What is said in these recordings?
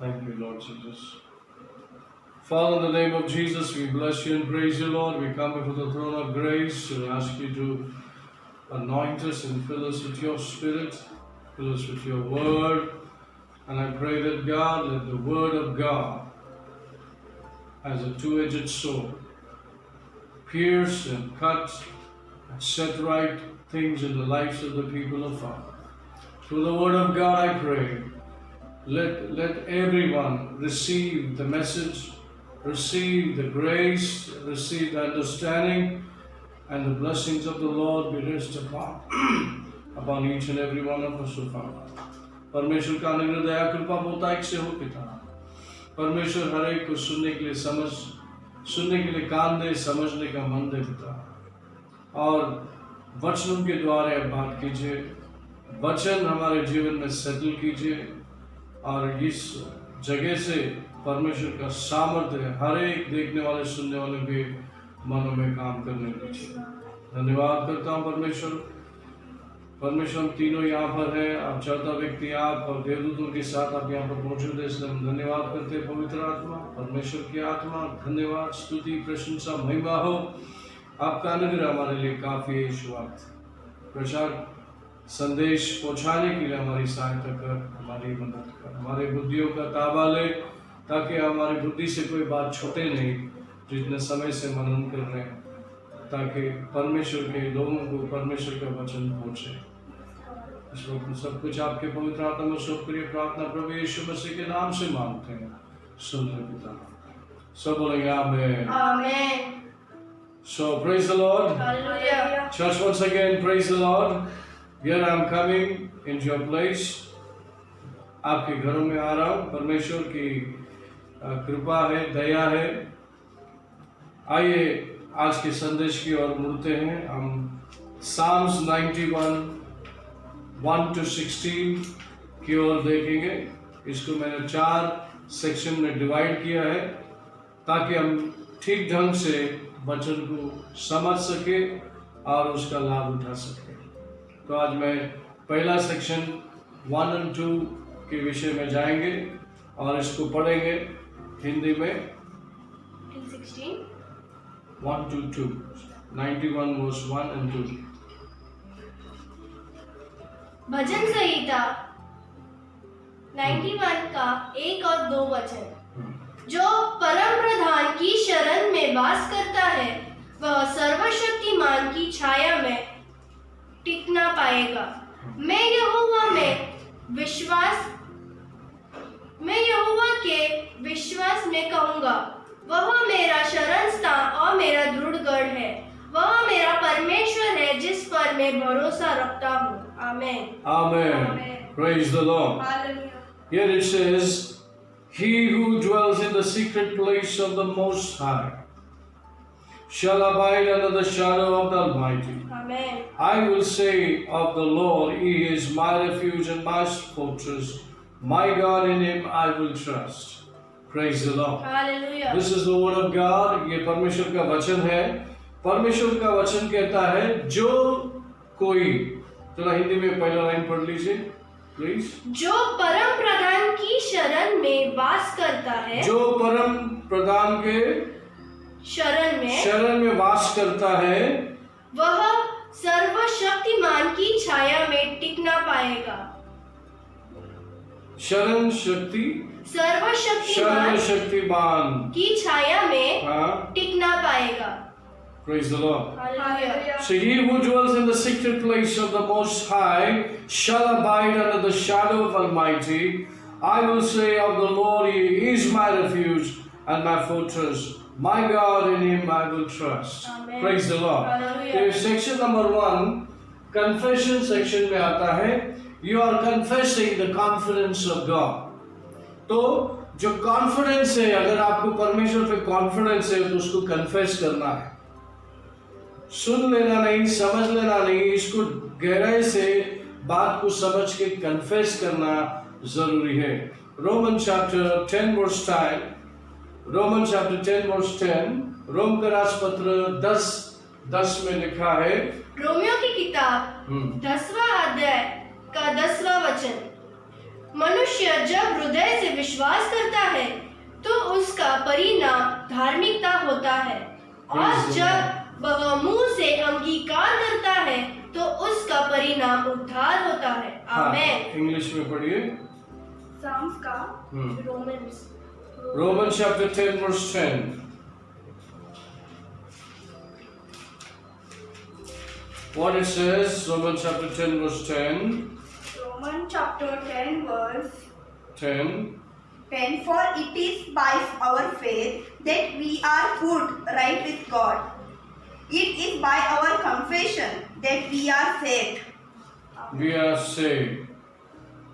Thank you, Lord Jesus. Father, in the name of Jesus, we bless you and praise you, Lord. We come before the throne of grace to ask you to anoint us and fill us with your Spirit, fill us with your word. And I pray that God, let the word of God, as a two-edged sword, pierce and cut and set right things in the lives of the people of God. Through the word of God, I pray, let everyone receive the message, receive the grace, receive the understanding, and the blessings of the Lord be rest upon each and every one of us, O Father. परमेश्वर का अनुग्रह दया कृपा बहुतायत से हो पिता। परमेश्वर हर एक को सुनने के लिए कान दे, समझने का मन दे पिता। और वचनों के द्वारा अब बात कीजिए, वचन हमारे जीवन में सेटल कीजिए और इस जगह से परमेश्वर का सामर्थ्य हर एक देखने वाले सुनने वाले के मनों में काम करने दीजिए। धन्यवाद करता हूँ परमेश्वर हम तीनों यहाँ पर हैं, आप चौथा व्यक्ति आप और देवदूतों के साथ आप यहाँ पर मौजूद है, इसलिए हम धन्यवाद करते हैं। पवित्र आत्मा, परमेश्वर की आत्मा, धन्यवाद, स्तुति, प्रशंसा, महिमा हो। आपका अनुग्रह हमारे लिए काफी है। यीशु प्रचार संदेश पहुँचाने के लिए हमारी सहायता कर, हमारी मदद कर, हमारे बुद्धियों का ताबा ले, ताकि हमारी बुद्धि से कोई बात छूटे नहीं, जितने समय से मनन कर रहे हैं, ताकि परमेश्वर के लोगों को परमेश्वर का वचन पहुँचे। इस वक्त सब कुछ आपके पवित्र आत्मा में सौंप करिए। प्रार्थना प्रभु यीशु मसीह के नाम से मांगते हैं, सुन ले पिता। सब बोलेंगे आमीन। Amen. So praise the Lord. Hallelujah. Church, once again, praise the Lord. Here I am coming into your place. आपके घरों में आ रहा हूँ। परमेश्वर की कृपा है, दया है। आइए आज के संदेश की ओर मुड़ते हैं। हम Psalms 91 1 to 16 की ओर देखेंगे। इसको मैंने 4 सेक्शन में डिवाइड किया है, ताकि हम ठीक ढंग से वचन को समझ सके और उसका लाभ उठा सके। तो आज मैं पहला सेक्शन 1 और 2 के विषय में जाएंगे और इसको पढ़ेंगे हिंदी में। 16 1 to 2, 91 verse 1 and 2। भजन संहिता 91 का 1 और 2 वचन। जो परम प्रधान की शरण में वास करता है, वह सर्वशक्तिमान की छाया में टिक ना पाएगा। मैं यहोवा के विश्वास में कहूँगा, वह मेरा शरण स्थान और मेरा दृढ़ गढ़ है। वह मेरा परमेश्वर है, जिस पर मैं भरोसा रखता हूँ। आमेन। Amen. Praise the Lord. Hallelujah. Here it says, he who dwells in the secret place of the Most High shall abide under the shadow of the Almighty. Amen. I will say of the Lord, He is my refuge and my fortress. My God, in Him I will trust. Praise the Lord. Hallelujah. This is the word of God. ये परमेश्वर का वचन है। परमेश्वर का वचन कहता है, जो कोई, चलो हिंदी में पहला लाइन पढ़ लीजिए प्लीज। जो परम प्रधान की शरण में वास करता है, जो परम प्रधान के शरण में वास करता है, वह सर्वशक्तिमान की छाया में टिक ना पाएगा। सर्वशक्तिमान की छाया में टिक ना पाएगा। Praise the Lord. Hallelujah. So he who dwells in the secret place of the Most High shall abide under the shadow of Almighty. I will say of the Lord, He is my refuge and my fortress. My God, in Him I will trust. Amen. Praise the Lord. Hallelujah. So section number 1, confession section में आता है, you are confessing the confidence of God. तो जो confidence है, अगर आपको परमेश्वर पे confidence है, तो उसको confess करना है। सुन लेना नहीं, समझ लेना नहीं, इसको गहराई से बात को समझ के कन्फेस करना जरूरी है। Roman chapter 10 verse 10, Roman chapter 10 verse 10, Rome का राजपत्र 10 में लिखा है। रोमियो की किताब 10वां अध्याय का 10वां वचन। मनुष्य जब हृदय से विश्वास परिणाम धार्मिकता होता है, और जब वह मुंह से अंगीकार करता है तो उसका परिणाम उद्धार होता है। आमेन। इंग्लिश में पढ़िए। साम्स का Romans chapter 10 verse 10. What it says, Romans chapter 10 verse 10. Romans chapter 10 verse 10. 10. For it is by our faith that we are put right with God. It is by our confession that we are saved. We are saved.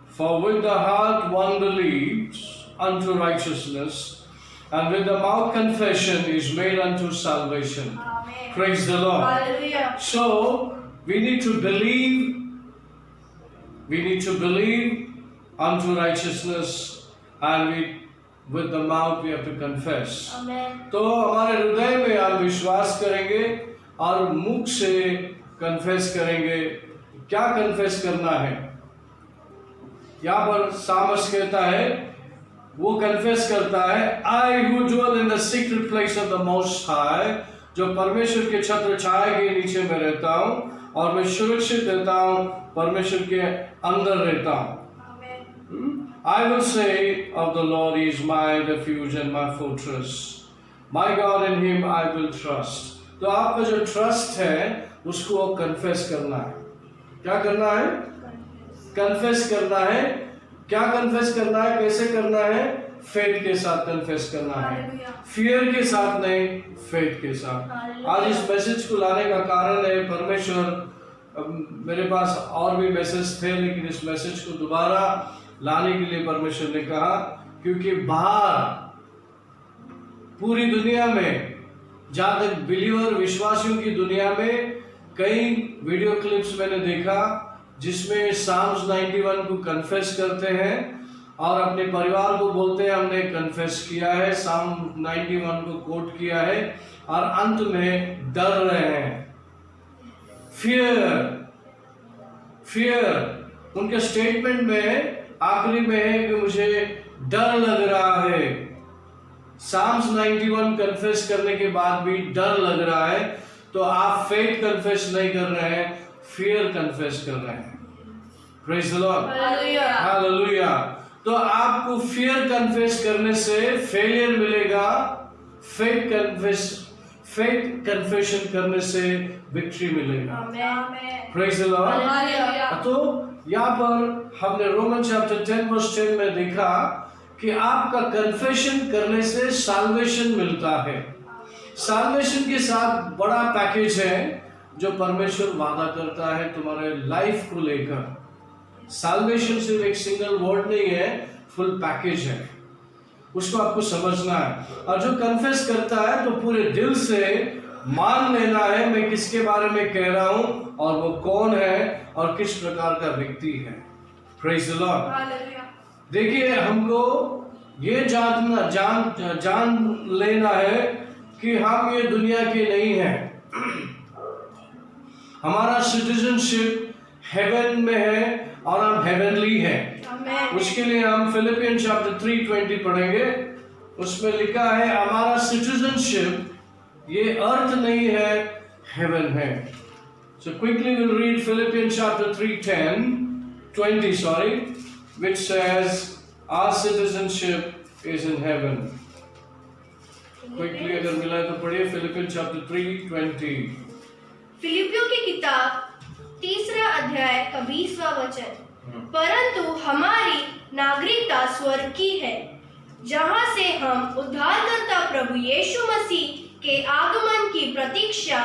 For with the heart one believes unto righteousness, and with the mouth confession is made unto salvation. Amen. Praise the Lord. Hallelujah. So we need to believe. We need to believe unto righteousness, and with the mouth we have to confess. Amen. तो हमारे हृदय में हम विश्वास करेंगे और मुख से कन्फेस करेंगे। क्या कन्फेस करना है? यहाँ पर सामस कहता है, वो कन्फेस करता है, I who dwell in the secret place of the Most High, जो परमेश्वर के छत्र छाया के नीचे में रहता हूँ और मैं सुरक्षित रहता हूँ, परमेश्वर के अंदर रहता हूँ। I will say of the Lord, He is my refuge and my fortress. My God, in Him I will trust. तो आपका जो ट्रस्ट है उसको कन्फेस करना है। क्या करना है? कन्फेस करना है। क्या कन्फेस करना है? कैसे करना है? फेथ के साथ कन्फेस करना है, फियर के साथ नहीं, फेथ के साथ। आज इस मैसेज को लाने का कारण है परमेश्वर, मेरे पास और भी मैसेज थे लेकिन इस मैसेज को दोबारा लाने के लिए परमेश्वर ने कहा, क्योंकि बाहर पूरी दुनिया में, जहां तक बिलीवर विश्वासियों की दुनिया में, कई वीडियो क्लिप्स मैंने देखा जिसमें साम्स 91 को कन्फेस करते हैं और अपने परिवार को बोलते हैं हमने कन्फेस किया है, साम 91 को कोट किया है, और अंत में डर रहे हैं। फियर उनके स्टेटमेंट में आखिरी में है कि मुझे डर लग रहा है। साम्स 91 कन्फेस करने के बाद भी डर लग रहा है, तो आप फेथ कन्फेस नहीं कर रहे हैं, फियर कन्फेस कर रहे हैं। Praise the Lord, hallelujah. तो आपको फियर कन्फेस करने से फेलियर मिलेगा, फेथ कन्फेशन करने से विक्ट्री मिलेगा। Praise the Lord. तो यहाँ पर हमने रोमन चैप्टर 10 वर्स 10 में देखा कि आपका कन्फेशन करने से साल्वेशन मिलता है। साल्वेशन के साथ बड़ा पैकेज है जो परमेश्वर वादा करता है तुम्हारे लाइफ को लेकर। साल्वेशन सिर्फ एक सिंगल वर्ड नहीं है, फुल पैकेज है, उसको आपको समझना है। और जो कन्फेस करता है तो पूरे दिल से मान लेना है मैं किसके बारे में कह रहा हूं और वो कौन है और किस प्रकार का व्यक्ति है। Praise the Lord. देखिए, हमको ये जान लेना है कि हम ये दुनिया के नहीं हैं। हमारा सिटीजनशिप हेवन में है और हम हेवनली हैं। उसके लिए हम फिलिपियन चैप्टर 3:20 पढ़ेंगे। उसमें लिखा है हमारा सिटीजनशिप ये अर्थ नहीं है, हेवन है। So quickly we'll read Philippians chapter 3:20, which says our citizenship is in heaven. Quickly अगर मिला है तो पढ़िए Philippians chapter 3:20। फिलिपियों की किताब 3 अध्याय का 20वां वचन, परंतु हमारी नागरिकता स्वर्ग की है, जहां से हम उद्धारकर्ता प्रभु यीशु मसीह के आगमन की प्रतीक्षा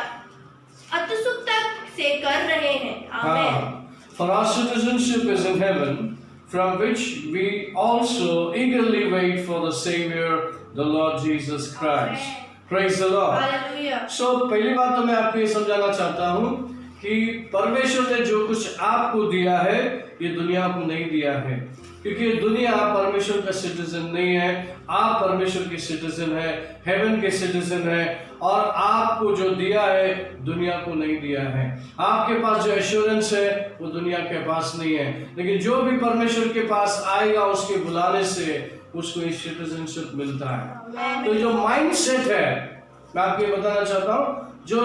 उत्सुकता से कर रहे हैं। आमीन। For our citizenship is in heaven, from which we also eagerly wait for the Savior, the Lord Jesus Christ. Praise the Lord. Hallelujah. So पहली बात तो मैं आपको ये समझाना चाहता हूँ कि परमेश्वर ने जो कुछ आपको दिया है ये दुनिया को नहीं दिया है, क्योंकि दुनिया परमेश्वर का सिटीजन नहीं है। आप परमेश्वर के सिटीजन है, हेवन के सिटीजन है, और आपको जो दिया है दुनिया को नहीं दिया है। आपके पास जो एश्योरेंस है वो दुनिया के पास नहीं है, लेकिन जो भी परमेश्वर के पास आएगा उसके बुलाने से उसको ये सिटीजनशिप मिलता है। Amen. तो जो माइंडसेट है, मैं आपको ये बताना चाहता हूँ, जो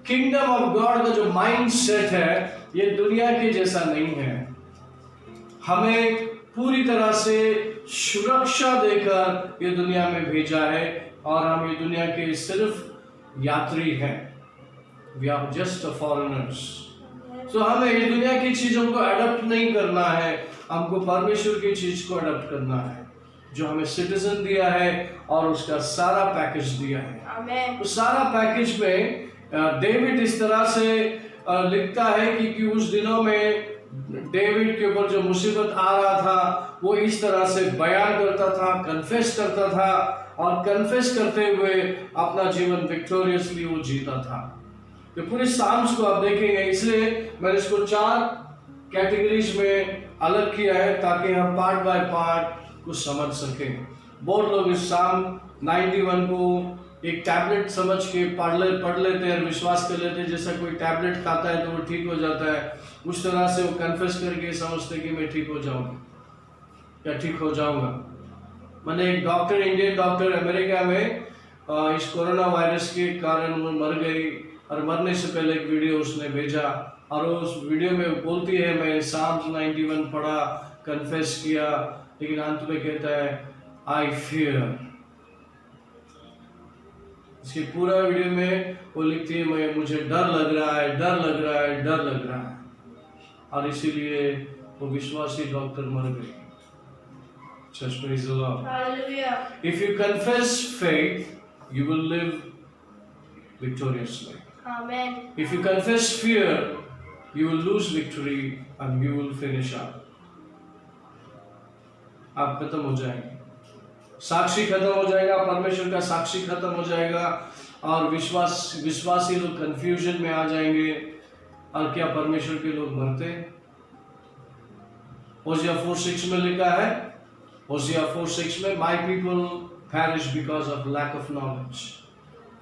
किंगडम ऑफ गॉड का जो माइंडसेट है, ये दुनिया के जैसा नहीं है। हमें पूरी तरह से सुरक्षा देकर ये दुनिया में भेजा है और हम ये दुनिया के सिर्फ यात्री हैं। We are just foreigners. तो हमें ये दुनिया की चीजों को अडॉप्ट नहीं करना है, हमको परमेश्वर की चीज को अडॉप्ट करना है, जो हमें सिटीजन दिया है और उसका सारा पैकेज दिया है। Amen. तो सारा पैकेज में डेविड इस तरह से लिखता है कि उस दिनों में डेविड के ऊपर जो मुसीबत आ रहा था, वो इस तरह से बयान करता था, कन्फेस करता था, और कन्फेस करते हुए अपना जीवन विक्टोरियसली वो जीता था। तो पूरे साम्स को आप देखेंगे, इसलिए मैंने इसको 4 कैटेगरीज में अलग किया है ताकि हम पार्ट बाय पार्ट को समझ सकें। बहुत लोग इस साम 91 को एक टैबलेट समझ के पढ़ लेते हैं, विश्वास कर लेते हैं जैसा कोई टैबलेट खाता है तो वो ठीक हो जाता है, उस तरह से वो कन्फेस करके समझते कि मैं ठीक हो जाऊंगा या ठीक हो जाऊंगा। मैंने एक डॉक्टर, इंडियन डॉक्टर अमेरिका में इस कोरोना वायरस के कारण वो मर गई, और मरने से पहले एक वीडियो उसने भेजा, और उस वीडियो में बोलती है मैं साम्स 91 पढ़ा, कन्फेस किया, लेकिन अंत में कहता है आई फियर। इसके पूरा वीडियो में वो लिखती है मुझे डर लग रहा है, डर लग रहा है, डर लग रहा है, और इसीलिए वो विश्वासी डॉक्टर मर गई। Just praise the Lord. Hallelujah. If you confess faith, you will live victoriously. Amen. If you confess fear, you will lose victory and you will finish up. आप खत्म हो जाएंगे, साक्षी खत्म हो जाएगा, परमेश्वर का साक्षी खत्म हो जाएगा, और विश्वासी लोग कंफ्यूजन में आ जाएंगे। और क्या परमेश्वर के लोग मरते? होशिया 4:6 में लिखा है, होशिया 4:6 में, my people perish because of lack of knowledge।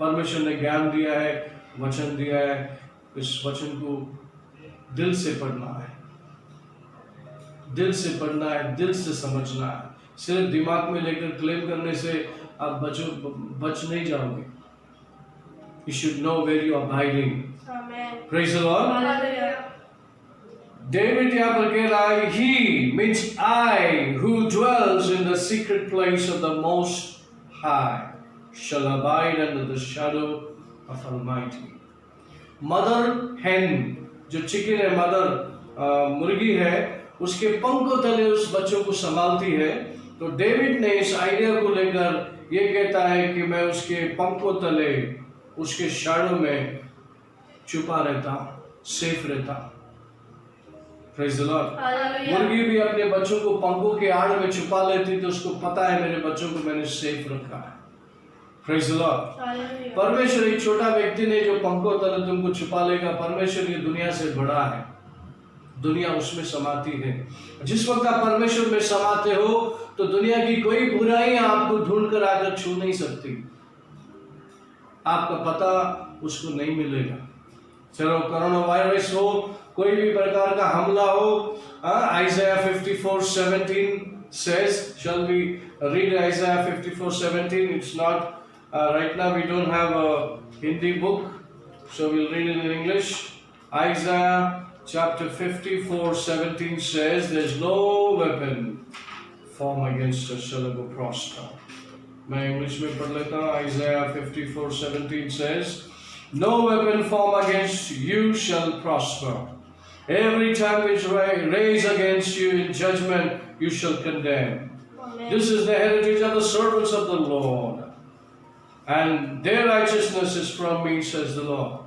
परमेश्वर ने ज्ञान दिया है, वचन दिया है, इस वचन को दिल से पढ़ना है, दिल से पढ़ना है, दिल से समझना है। सिर्फ दिमाग में लेकर क्लेम करने से आप बच नहीं जाओगे। You should know where you are abiding. Amen. Praise the Lord. Hallelujah. David यहाँ पर कह रहा है, he means I who dwells in the secret place of the Most High shall abide under the shadow of Almighty। Mother hen, जो chicken है, mother मुर्गी है, उसके पंखों तले उस बच्चों को संभालती है। तो डेविड ने इस आइडिया को लेकर ये कहता है कि मैं उसके पंखों तले, उसके शैडो में छुपा रहता, सेफ रहता। Praise the Lord। Hallelujah. मुर्गी भी अपने बच्चों को पंखों के आड़ में छुपा लेती, तो उसको पता है मेरे बच्चों को मैंने सेफ रखा है। Praise the Lord। Hallelujah. परमेश्वर एक छोटा व्यक्ति ने जो पंखों तले तुमको छुपा लेगा, परमेश्वर ये दुनिया से बड़ा है, दुनिया उसमें समाती है। जिस वक्त आप परमेश्वर में समाते हो तो दुनिया की कोई बुराई आपको ढूंढ कर आकर छू नहीं सकती, आपका पता उसको नहीं मिलेगा। चलो कोरोना वायरस हो, कोई भी प्रकार का हमला हो, Isaiah 54:17 says, shall we read Isaiah 54:17? It's not right now, we don't have a Hindi book, so we'll read it in English. Isaiah chapter 54:17 says, there's no weapon formed against us shall ever prosper। मैं English में पढ़ लेता हूँ। Isaiah 54:17 says, no weapon formed against you shall prosper, every tongue which raise against you in judgment you shall condemn। Amen. This is the heritage of the servants of the Lord, and their righteousness is from me, says the Lord।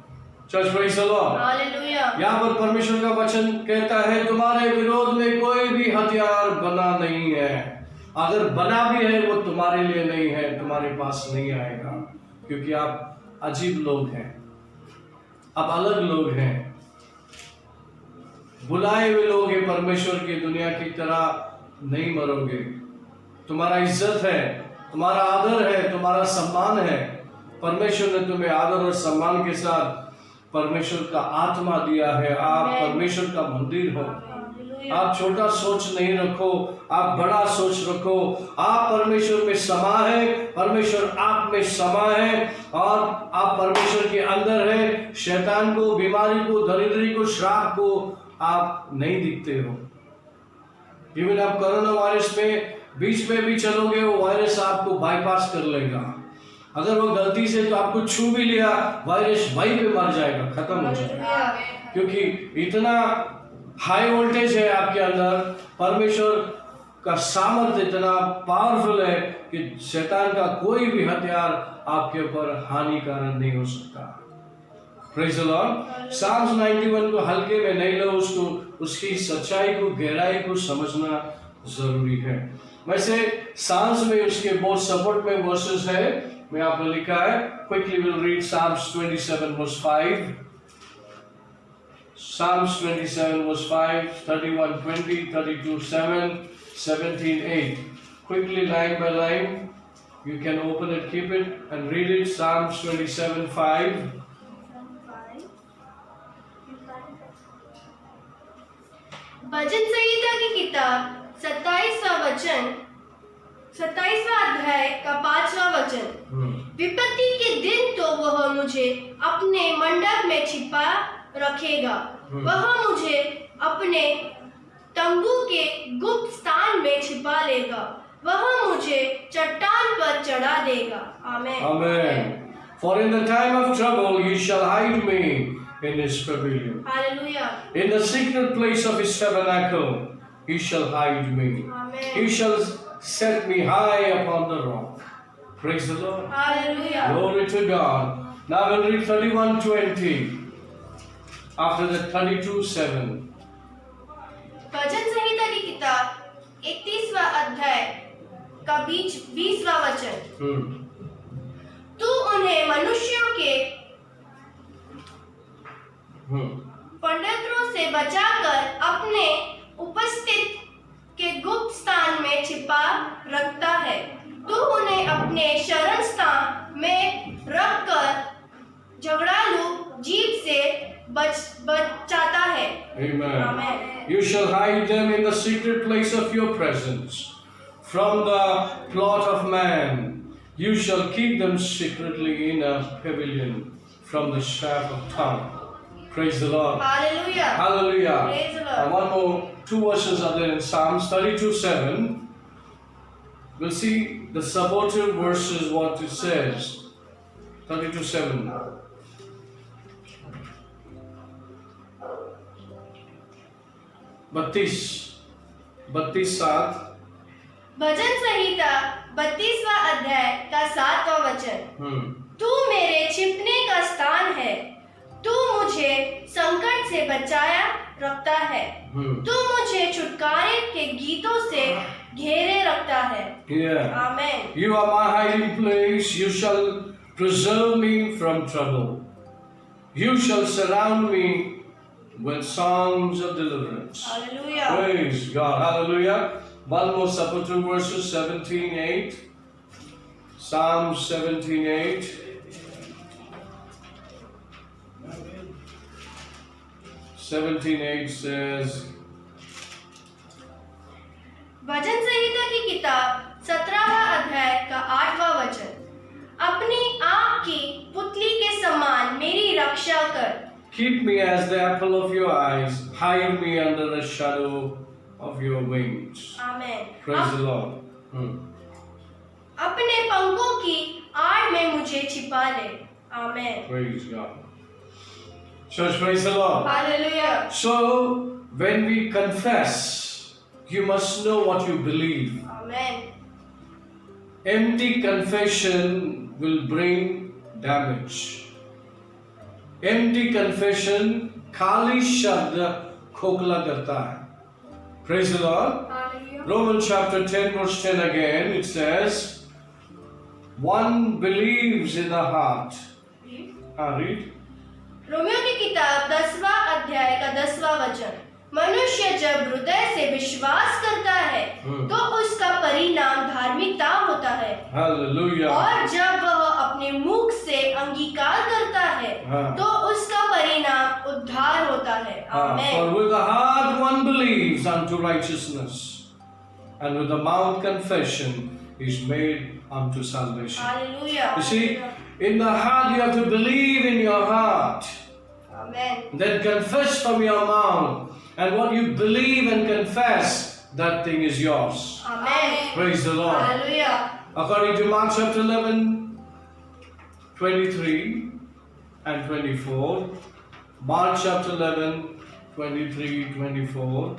Church, praise the Lord। Hallelujah. यहाँ पर परमेश्वर का वचन कहता है, तुम्हारे विरोध में कोई भी हथियार बना नहीं है, अगर बना भी है वो तुम्हारे लिए नहीं है, तुम्हारे पास नहीं आएगा, क्योंकि आप अजीब लोग हैं, आप अलग लोग हैं, बुलाए हुए लोग हैं परमेश्वर की। दुनिया की तरह नहीं मरोगे, तुम्हारा इज्जत है, तुम्हारा आदर है, तुम्हारा सम्मान है। परमेश्वर ने तुम्हें आदर और सम्मान के साथ परमेश्वर का आत्मा दिया है, आप परमेश्वर का मंदिर हो। आप छोटा सोच नहीं रखो, आप बड़ा सोच रखो। आप परमेश्वर में समा है, परमेश्वर आप में समा है और आप परमेश्वर के अंदर है। शैतान को, बीमारी को, दरिद्री को, श्राप को आप नहीं दिखते हो। इवन आप कोरोना वायरस में बीच में भी चलोगे, वो वायरस आपको बाईपास कर लेगा। अगर वो गलती से तो आपको छू भी लिया, वायरस वहीं पे मर जाएगा, खत्म हो जाएगा। क्योंकि इतना हाई वोल्टेज है आपके अंदर, परमेश्वर का सामर्थ्य इतना पावरफुल है कि शैतान का कोई भी हथियार आपके ऊपर हानिकारक नहीं हो सकता। Praise the Lord. साम्स 91 को हल्के में नहीं लो, उसकी सच्चाई को, गहराई को समझना जरूरी है। वैसे साम्स में उसके बहुत सपोर्ट में वर्सेस है, मैं आपने लिखा है। Quickly will read Psalms 27 verse 5, Psalms 27 verse 5, 31:20, 32:7, 17:8. Quickly, line by line, you can open it, keep it, and read it. Psalms 27:5. भजन संहिता की किताब 27वां अध्याय का 5वां वचन। विपत्ति के दिन तो वह मुझे अपने मंडप में छिपा रखेगा, वह मुझे अपने तंबू के गुप्त स्थान में छिपा लेगा, वह मुझे चट्टान पर चढ़ा देगा। आमेन। Amen. For in the time of trouble he shall hide me in his pavilion. Hallelujah. In the secret place of his tabernacle he shall hide me. Amen. He shall set me high upon the rock. Praise the Lord. Hallelujah. Glory to God. Now we'll read 31:20. After that 32:7. भजन संहिता की किताब 31वां अध्याय का 20वां वचन। तू उन्हें मनुष्यों के पंडितों से बचाकर अपने उपस्थित के गुप्त स्थान में छिपा रखता है। तू उन्हें अपने शरण स्थान में रखकर झगड़ालू जीव से बचाता है। Amen. Amen. You shall hide them in the secret place of your presence. From the plot of man, you shall keep them secretly in a pavilion from the shaft of tongue. Praise the Lord. Hallelujah. Hallelujah. Praise the Lord. One more, 2 verses are there in Psalms 32:7. We'll see the supportive verses, what it says. 32:7. 32:7. भजन संहिता 32वां अध्याय का 7वां वचन। तू मेरे छिपने का स्थान है, तू मुझे संकट से बचाया रखता है, तू मुझे छुटकारे के गीतों से घेरे रखता है। आमेन। You are my hiding place. You shall preserve me from trouble. You shall surround me with songs of deliverance. Hallelujah. Praise God. Hallelujah. One more supportive verses, 17:8. Psalm 17:8. says, भजन संहिता की किताब 17वां अध्याय का 8वां वचन। अपनी आँख की पुतली के समान मेरी रक्षा कर। Keep me as the apple of your eyes. Hide me under the shadow of your wings. Amen. Praise the Lord. अपने पंखों की आड़ में मुझे छिपा ले। आमेन। Praise God. Church, praise the Lord. Hallelujah. So, when we confess, you must know what you believe. Amen. Empty confession will bring damage. Empty confession खाली शब्द खोखला करता है. Praise the Lord. Hallelujah. Romans chapter 10 verse 10 again, it says, one believes in the heart. Read. Romeo की किताब 10वां अध्याय का 10वां वचन। मनुष्य जब हृदय से विश्वास करता है तो उसका परिणाम धार्मिकता होता है। Hallelujah. और जब वह अपने मुख से अंगीकार करता है तो उसका परिणाम उद्धार होता है। Amen. For with the heart one believes unto righteousness, and with the mouth confession is made unto salvation. Hallelujah. You see, in the heart you have to believe in your heart, Amen. then confess from your mouth, and what you believe and confess, that thing is yours. Amen. Praise the Lord. Hallelujah. According to Mark chapter 11, 23 and 24, Mark chapter 11, 23, 24.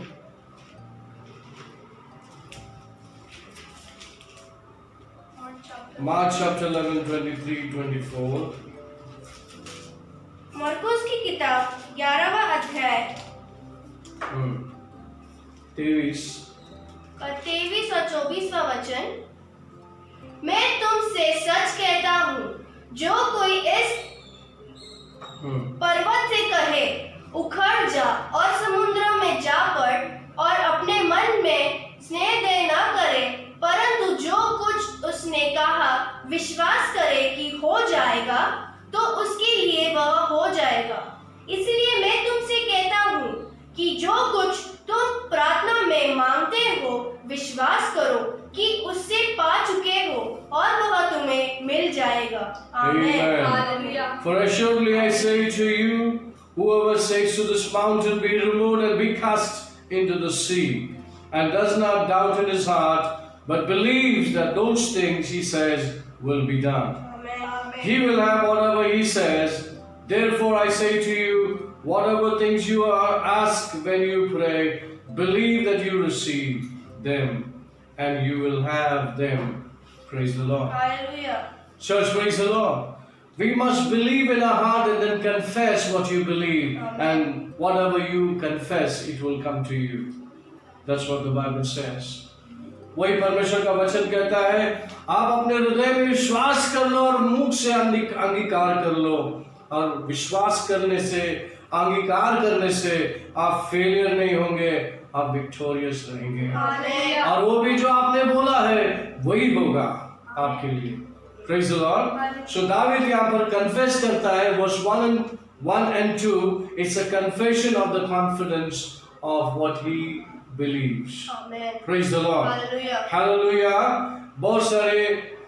Mark chapter 11, 23, 24. मरकुस की किताब 11वां अध्याय 23 का 23 और 24वां वचन। मैं तुमसे सच कहता हूँ, जो कोई इस पर्वत से कहे उखड़ जा और समुद्र में जा पड़, और अपने मन में स्नेह दे ना करे, परंतु जो कुछ उसने कहा विश्वास करे कि हो जाएगा, तो उसके लिए वह हो जाएगा। इसलिए मैं तुमसे कहता हूँ कि जो कुछ तुम प्रार्थना में मांगते हो, विश्वास करो कि उससे पा चुके हो, और वह तुम्हें मिल जाएगा। आमीन। Hallelujah. For assuredly I say to you, whoever says to this mountain, be removed and be cast into the sea, and does not doubt in his heart, but believes that those things he says will be done, he will have whatever he says. Therefore I say to you, whatever things you are asked when you pray, believe that you receive them, and you will have them. Praise the Lord. Hallelujah. Church, praise the Lord. We must believe in our heart and then confess what you believe. And whatever you confess, it will come to you. That's what the Bible says. वही परमेश्वर का वचन कहता है, आप अपने हृदय में विश्वास कर लो और मुख से अंगीकार कर लो, और विश्वास करने से, अंगीकार करने से आप फेलियर नहीं होंगे, आप विक्टोरियस रहेंगे। और वो भी जो आपने बोला है वही होगा आपके लिए। Praise the Lord. So David यहाँ पर confess करता है, verse 1 and 2, it's a confession of the confidence of what he believes. Amen. Praise the Lord. Hallelujah. Hallelujah. बहुत सारे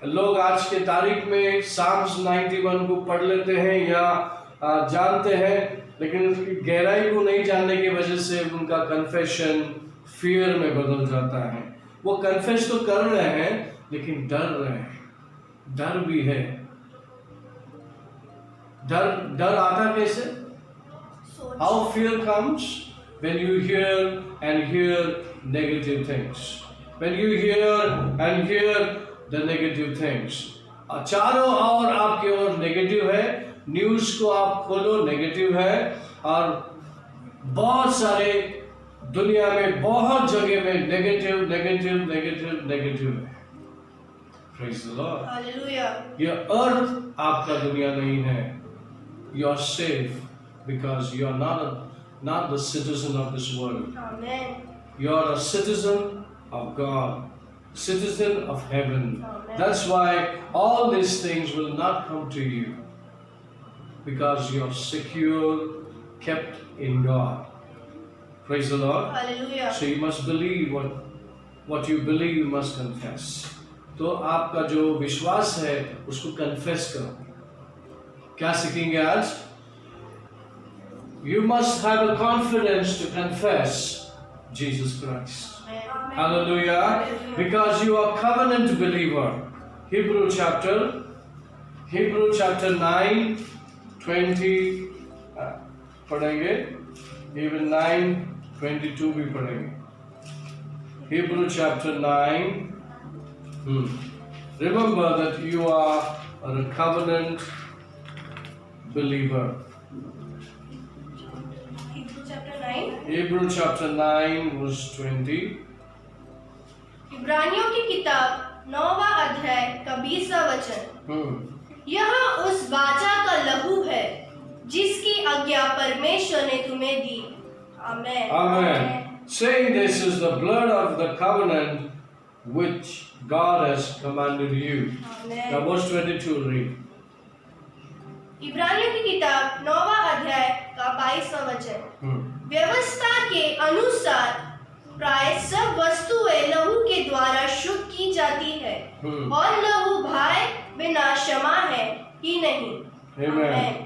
लोग आज के तारीख में Psalms 91 को पढ़ लेते हैं या जानते हैं, लेकिन उसकी गहराई को नहीं जानने की वजह से उनका कन्फेशन फियर में बदल जाता है। वो कन्फेस तो कर रहे हैं लेकिन डर रहे हैं, डर भी है। डर आता कैसे? How fear comes? When you hear and hear negative things. When you hear and hear the negative things. चारों ओर आपके ओर नेगेटिव है, न्यूज को आप खोलो नेगेटिव है, और बहुत सारे दुनिया में बहुत जगह में नेगेटिव नेगेटिव नेगेटिव नेगेटिव है। Praise the Lord. Hallelujah. ये अर्थ आपका दुनिया नहीं है। You are safe because you are not the citizen of this world. Amen. You are a citizen of God, citizen of heaven. Amen. That's why all these things will not come to you, because you are secure, kept in God. Praise the Lord. Hallelujah. So you must believe what you believe, you must confess. तो आपका जो विश्वास है उसको confess करो। क्या सीखेंगे आज? You must have a confidence to confess Jesus Christ. Amen. Hallelujah. Because you are covenant believer. Hebrew chapter 9, 20 पढ़ेंगे, even 9, 22 भी पढ़ेंगे। Hebrew chapter 9. Remember that you are a covenant believer. Hebrew chapter 9 verse 20. इब्रानियों की किताब 9वां अध्याय का 20वां वचन। यह उस वाचा का लहू है जिसकी आज्ञा परमेश्वर ने तुम्हें दी। आमेन। Amen. Saying this is the blood of the covenant which God has commanded you. Amen. Now verse 22 read. इब्रानियों की किताब 9वां अध्याय का 22वां वचन। व्यवस्था के अनुसार प्राय सब वस्तुएं लहू के द्वारा शुद्ध की जाती है और लहू भाई बिना क्षमा है ही नहीं। Amen.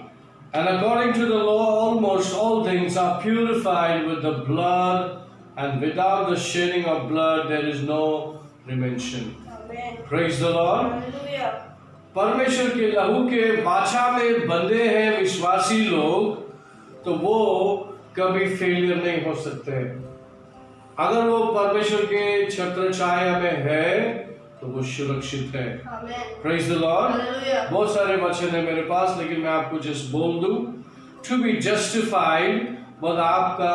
And according to the law, almost all things are purified with the blood, and without the shedding of blood, there is no remission. Amen. Praise the Lord. Hallelujah. परमेश्वर के लहू के वाचा में बंधे हैं विश्वासी लोग, तो वो कभी फेलियर नहीं हो सकते। अगर वो परमेश्वर के छत्र छाया में है तो वो सुरक्षित है। Praise the Lord. बहुत सारे वचन है मेरे पास, लेकिन मैं आपको जस्ट बोल दूं, टू बी जस्टिफाइड, बस आपका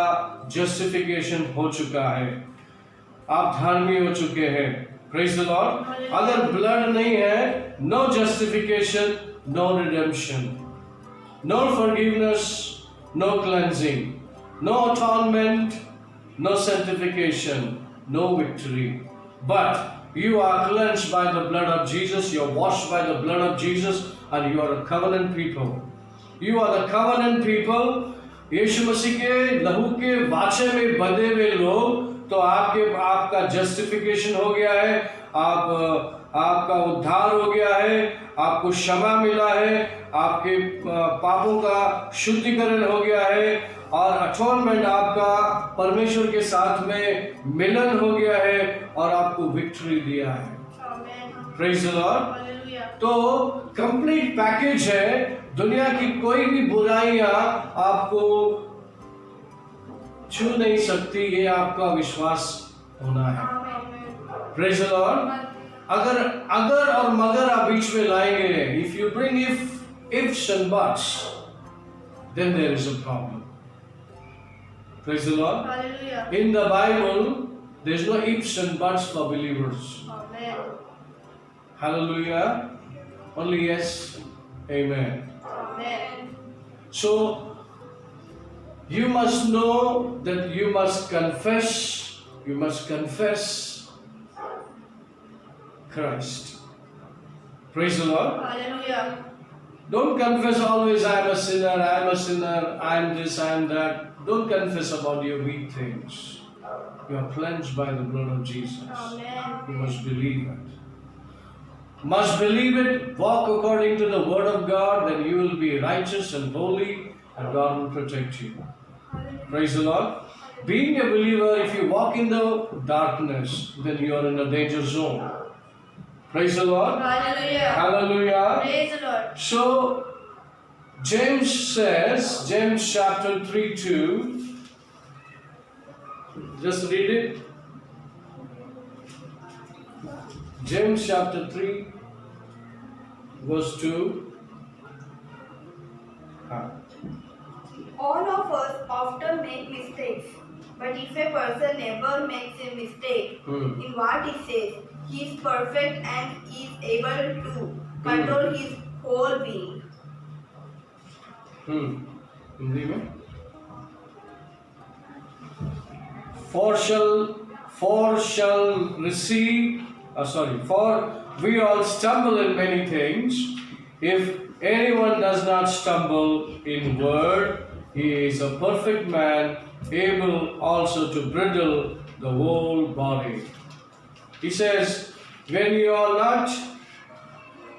जस्टिफिकेशन हो चुका है, आप धर्मी हो चुके हैं। Praise the lord. अगर ब्लड नहीं है, no justification, no redemption, no forgiveness, no cleansing, no atonement, no sanctification, no victory. But you are cleansed by the blood of Jesus, you are washed by the blood of Jesus, and you are a covenant people. You are the covenant people. यीशु मसीह के लहू के वाचे में बंधे हुए लोग, तो आपका जस्टिफिकेशन हो गया है, आपका उद्धार हो गया है, आपको क्षमा मिला है, आपके पापों का शुद्धिकरण हो गया है, और अटोनमेंट आपका परमेश्वर के साथ में मिलन हो गया है, और आपको विक्ट्री दिया है। Praise the Lord. तो कंप्लीट पैकेज है, दुनिया की कोई भी बुराइयां आपको छू नहीं सकती, ये आपका विश्वास होना है। Praise the lord. अगर और मगर आप बीच में लाएंगे, if you bring ifs and buts, then there is a problem. Praise the Lord. Hallelujah. In the Bible, there is no ifs and buts for believers. Amen. Hallelujah. Only yes. Amen. Amen. So, you must know that you must confess Christ. Praise the Lord. Hallelujah. Don't confess always, I am a sinner, I am this, I am that. Don't confess about your weak things. You are cleansed by the blood of Jesus. Amen. You must believe it. Must believe it, walk according to the word of God, then you will be righteous and holy, and God will protect you. Praise the Lord. Being a believer, if you walk in the darkness, then you are in a danger zone. Praise the Lord. Hallelujah. Hallelujah. Praise the Lord. So, James says, James chapter 3:2, just read it. James chapter 3, verse 2. All of us often make mistakes, but if a person never makes a mistake in what he says, he is perfect and is able to control his whole being. Hindi में for we all stumble in many things. If anyone does not stumble in word, he is a perfect man, able also to bridle the whole body. He says, when you are not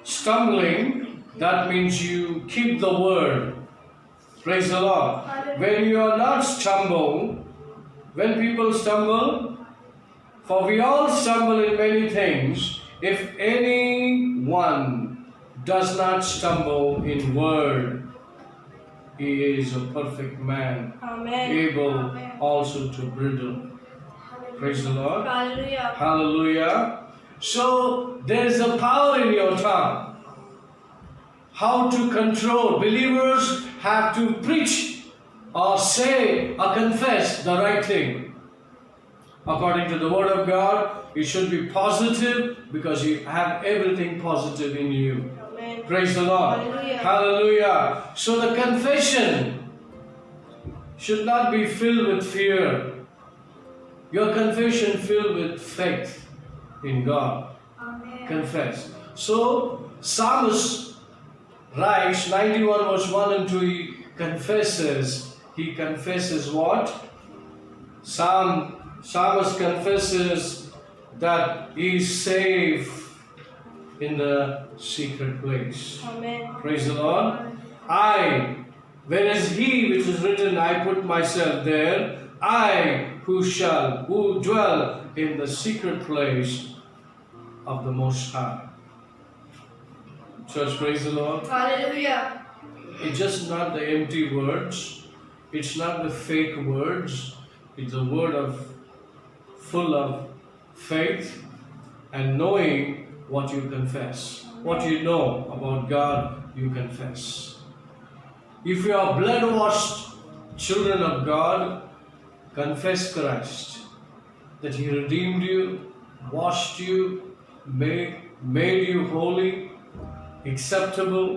stumbling, that means you keep the word. Praise the Lord. When you are not when people stumble, for we all stumble in many things, if anyone does not stumble in word, he is a perfect man, Amen. able Amen. also to bridle. Praise the Lord. Hallelujah. Hallelujah. So there is a power in your tongue. How to control. Believers have to preach or say or confess the right thing. According to the word of God, you should be positive because you have everything positive in you. Amen. Praise the Lord. Hallelujah. Hallelujah. So the confession should not be filled with fear. Your confession filled with faith in God. Amen. Confess. So Psalmist writes 91 verse 1 and 2, he confesses he confesses what? Psalmist confesses that he is safe in the secret place. Amen. Praise the Lord. Whereas he which is written, I put myself there, I who dwell in the secret place of the Most High. Church, praise the Lord. Hallelujah. It's just not the empty words. It's not the fake words. It's a word full of faith and knowing what you confess. What you know about God, you confess. If you are blood-washed children of God, confess Christ, that He redeemed you, washed you, made you holy, acceptable,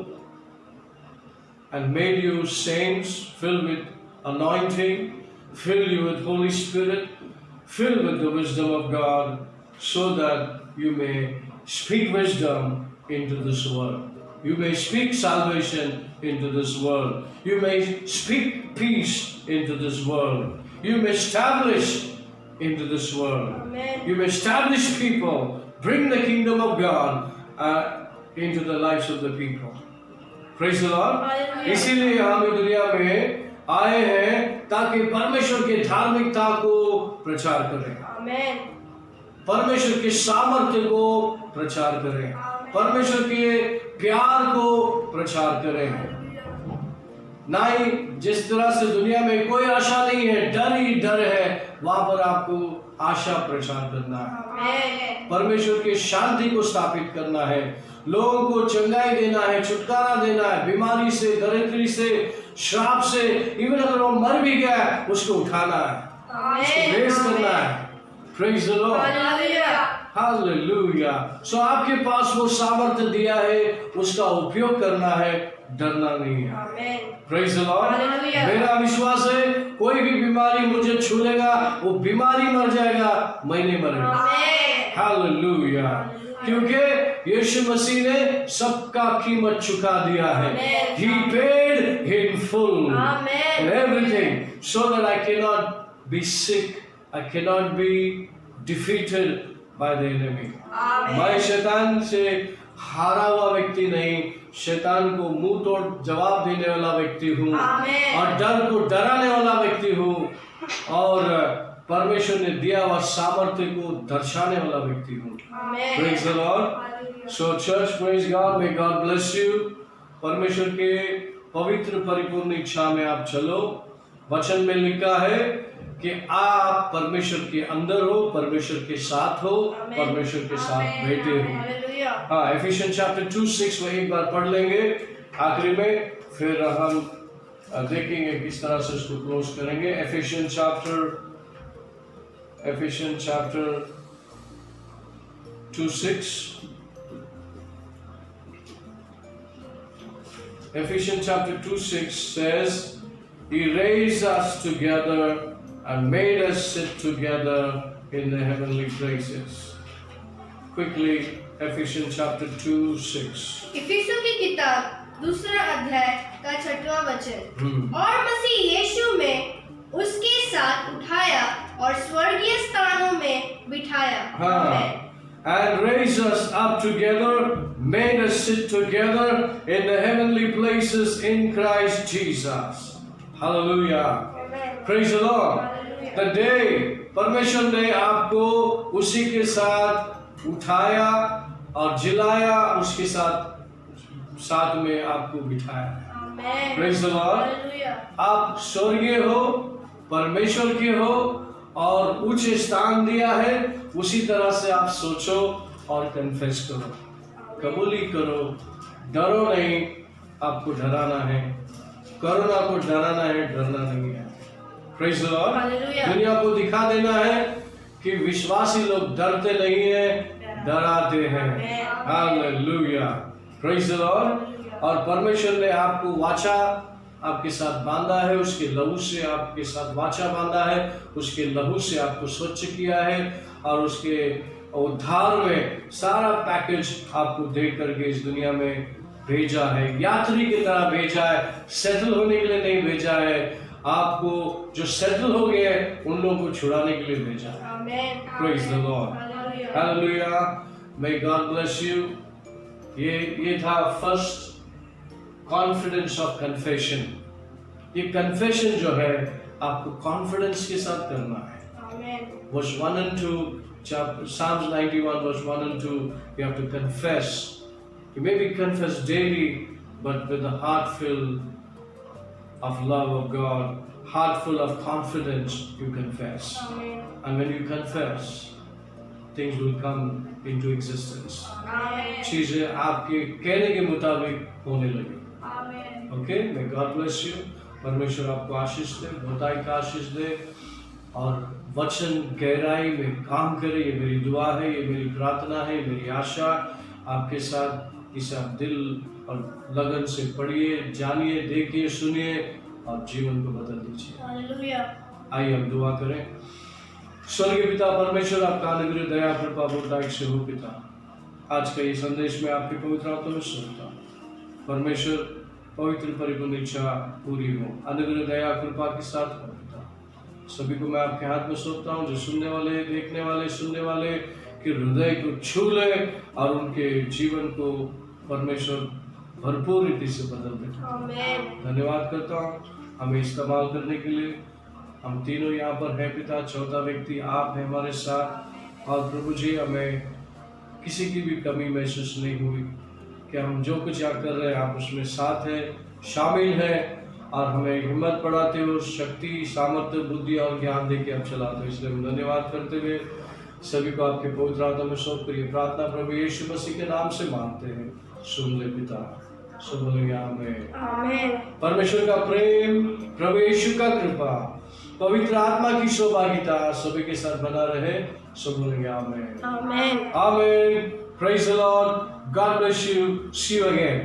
and made you saints, filled with anointing, filled you with Holy Spirit, filled with the wisdom of God, so that you may speak wisdom into this world. You may speak salvation into this world. You may speak peace into this world. You may establish into this world. Amen. You may establish people, bring the kingdom of God into the lives of the people. Praise the Lord. Hallelujah. इसीलिए हम इस दुनिया में आए हैं ताकि परमेश्वर की धार्मिकता को प्रचार करें, Amen. परमेश्वर के सामर्थ्य को प्रचार करें, परमेश्वर के प्यार को प्रचार करें। ना ही जिस तरह से दुनिया में कोई आशा नहीं है, डर ही डर है, वहां पर आपको आशा प्रचार करना है। Amen. परमेश्वर की शांति को स्थापित करना है, लोगों को चंगाई देना है, छुटकारा देना है, बीमारी से, दरिद्री से, श्राप से, इवन अगर वो मर भी गया उसको उठाना है, उसको रेस करना है। Praise the Lord. Hallelujah. Hallelujah. So आपके पास वो सामर्थ्य दिया है, उसका उपयोग करना है, डरना नहीं है। Amen. Praise the Lord. Hallelujah. मेरा विश्वास है कोई भी बीमारी मुझे छू लेगा, वो बीमारी मर जाएगा, मैं नहीं मरेगा। Amen. Hallelujah. क्योंकि यीशु मसीह ने सबका कीमत चुका दिया है। Amen. He paid in full Amen. for everything, so that I cannot be sick, I cannot be defeated by the enemy. Amen. मैं शैतान से हारा हुआ व्यक्ति नहीं, शैतान को मुंह तोड़ जवाब देने वाला व्यक्ति हूँ, Amen. और डर को डराने वाला व्यक्ति हूँ, और परमेश्वर ने दिया हुआ सामर्थ्य को दर्शाने वाला व्यक्ति हूँ। Amen. Praise the Lord. So church, praise God. May God bless you. परमेश्वर के पवित्र परिपूर्ण इच्छा में आप चलो। वचन में लिखा है कि आप परमेश्वर के अंदर हो, परमेश्वर के साथ हो, परमेश्वर के साथ बैठे हो। Hallelujah. हाँ, एफिशियंस चैप्टर 2:6 में एक बार पढ़ लेंगे आखिरी में, फिर हम देखेंगे किस तरह से उसको क्लोज करेंगे। Efficiency chapter 2:6। Ephesians chapter 2:6 says, He raised us together and made us sit together in the heavenly places. Quickly, Ephesians chapter 2:6. इफिसियों की किताब 2 अध्याय का 6वां वचन। और मसीह यीशु में उसके साथ उठाया और स्वर्गीय स्थानों में बिठाया। हाँ, and raised us up together, made us sit together in the heavenly places in Christ Jesus. Hallelujah. Amen. Praise the Lord. Hallelujah. The day परमेश्वर ने आपको उसी के साथ उठाया और जिलाया, उसके साथ में आपको बिठाया। Amen. Praise the Lord. Hallelujah. आप स्वर्गीय हो, परमेश्वर के हो, और उच्च स्थान दिया है, उसी तरह से आप सोचो और कन्फेस करो, कबूली करो। डरो नहीं, आपको डराना है, कोरोना को डराना है, डरना नहीं है। Praise the Lord. Hallelujah. दुनिया को दिखा देना है कि विश्वासी लोग डरते नहीं है, डराते हैं। Hallelujah, praise the Lord. और परमेश्वर ने आपको वाचा आपके साथ बांधा है, उसके लहू से आपके साथ वाचा बांधा है, उसके लहू से आपको स्वच्छ किया है, और उसके उद्धार में सारा पैकेज आपको दे करके इस दुनिया में भेजा है। यात्री की तरह भेजा है, सेटल होने के लिए नहीं भेजा है, आपको जो सेटल हो गए उन लोगों को छुड़ाने के लिए भेजा है। Amen. Praise the Lord. Hallelujah. Hallelujah. May God bless you. ये था फर्स्ट कॉन्फिडेंस ऑफ कन्फेशन। ये कन्फेशन जो है आपको कॉन्फिडेंस के साथ करना है। Amen. Verse 1 and 2, Psalms 91, verse 1 and 2, you have to confess. You may be confessed daily, but with a heart filled of love of God, heart full of confidence, you confess. Amen. And when you confess, things will come into existence. Amen. चीजें आपके कहने के मुताबिक होने लगी। Amen. Okay, may God bless you. परमेश्वर आपको आशीष दे, बहुतायत का आशीष दे और वचन गहराई में काम करे। ये मेरी दुआ है, ये मेरी प्रार्थना है, ये मेरी आशा आपके साथ। इसे आप दिल और लगन से पढ़िए, जानिए, देखिए, सुनिए और जीवन को बदल दीजिए। Hallelujah. आइए हम दुआ करें। स्वर्गीय पिता परमेश्वर, आपका अनुग्रह, दया, कृपा, बहुतायत से हो पिता। आज का ये संदेश में आपके पवित्र आत्मा में सुनता हूं। परमेश्वर पवित्र परिपूर्ण इच्छा पूरी हो, अनुग्रह, दया, कृपा के साथ हो पिता। सभी को मैं आपके हाथ में सौंपता हूँ, जो सुनने वाले, देखने वाले, सुनने वाले के हृदय को छू ले और उनके जीवन को परमेश्वर भरपूर रीति से बदल दे। Amen. धन्यवाद करता हूँ हमें इस्तेमाल करने के लिए। हम तीनों यहाँ पर हैं पिता, चौथा व्यक्ति आप हैं हमारे साथ। और प्रभु जी, हमें किसी की भी कमी महसूस नहीं हुई कि हम जो कुछ यहाँ कर रहे हैं आप उसमें साथ हैं, शामिल हैं और हमें हिम्मत बढ़ाते हो, शक्ति, सामर्थ्य, बुद्धि और ज्ञान दे के आप चलाते हो। इसलिए हम धन्यवाद करते हुए सभी को आपके पवित्र आत्मा में सौंप कर ये प्रार्थना प्रभु यीशु मसीह के नाम से मांगते हैं। सुन ले पिता, सब बोलेंगे आमीन। Amen. परमेश्वर का प्रेम, प्रभु यीशु का कृपा, पवित्र आत्मा की सौभाग्यता सभी के साथ बना रहे। सब बोलेंगे आमीन। Amen. आमीन। Praise the Lord. God bless you. See you again.